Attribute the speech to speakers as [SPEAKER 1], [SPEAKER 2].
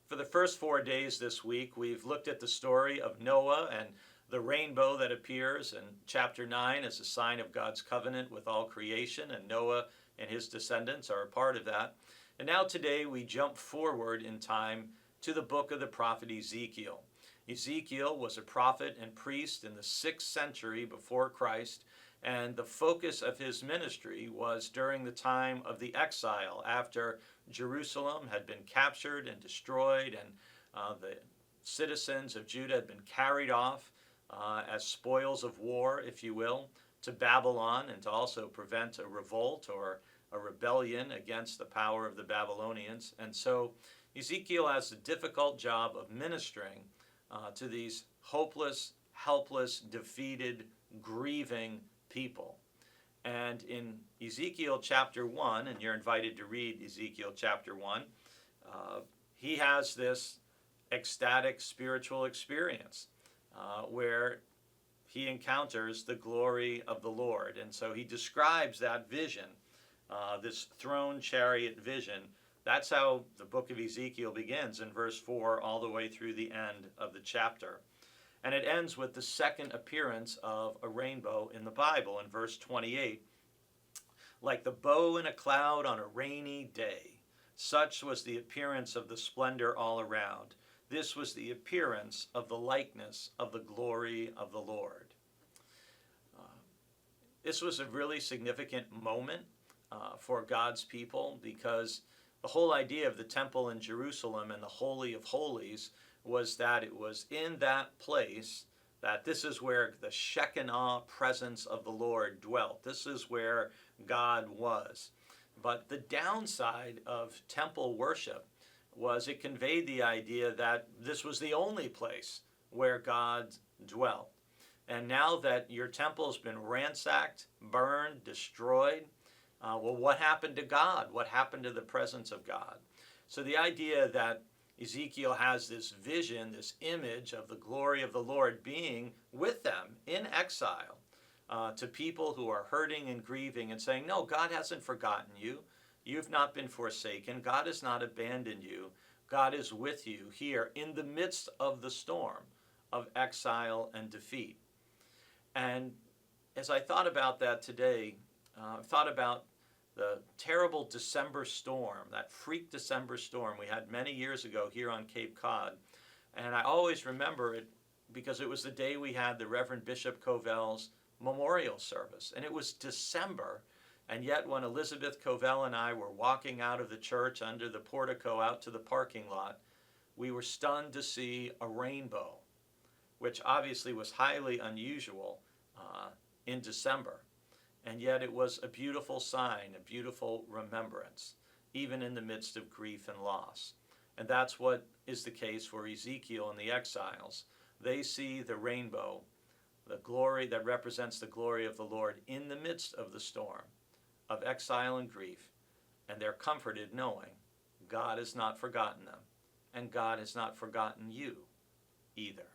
[SPEAKER 1] For the first 4 days this week, we've looked at the story of Noah and the rainbow that appears in chapter 9 as a sign of God's covenant with all creation, and Noah and his descendants are a part of that. And now today we jump forward in time to the book of the prophet Ezekiel. Ezekiel was a prophet and priest in the 6th century before Christ, and the focus of his ministry was during the time of the exile after Jerusalem had been captured and destroyed, and the citizens of Judah had been carried off as spoils of war, if you will, to Babylon, and to also prevent a revolt or a rebellion against the power of the Babylonians. And so Ezekiel has the difficult job of ministering to these hopeless, helpless, defeated, grieving people. And in Ezekiel chapter 1, and you're invited to read Ezekiel chapter 1, he has this ecstatic spiritual experience where he encounters the glory of the Lord. And so he describes that vision, this throne chariot vision. That's how the book of Ezekiel begins in verse 4 all the way through the end of the chapter. And it ends with the second appearance of a rainbow in the Bible in verse 28. Like the bow in a cloud on a rainy day, such was the appearance of the splendor all around. This was the appearance of the likeness of the glory of the Lord. This was a really significant moment for God's people, because the whole idea of the temple in Jerusalem and the Holy of Holies was that it was in that place that this is where the Shekinah presence of the Lord dwelt. This is where God was. But the downside of temple worship was it conveyed the idea that this was the only place where God dwelt. And now that your temple's been ransacked, burned, destroyed, well, what happened to God? What happened to the presence of God? So the idea that Ezekiel has this vision, this image of the glory of the Lord being with them in exile to people who are hurting and grieving and saying, no, God hasn't forgotten you. You've not been forsaken. God has not abandoned you. God is with you here in the midst of the storm of exile and defeat. And as I thought about that today, I thought about the terrible December storm, that freak December storm we had many years ago here on Cape Cod. And I always remember it because it was the day we had the Reverend Bishop Covell's memorial service. And it was December. And yet when Elizabeth Covell and I were walking out of the church under the portico out to the parking lot, we were stunned to see a rainbow, which obviously was highly unusual in December. And yet it was a beautiful sign, a beautiful remembrance, even in the midst of grief and loss. And that's what is the case for Ezekiel and the exiles. They see the rainbow, the glory that represents the glory of the Lord in the midst of the storm of exile and grief, and they're comforted knowing God has not forgotten them, and God has not forgotten you either.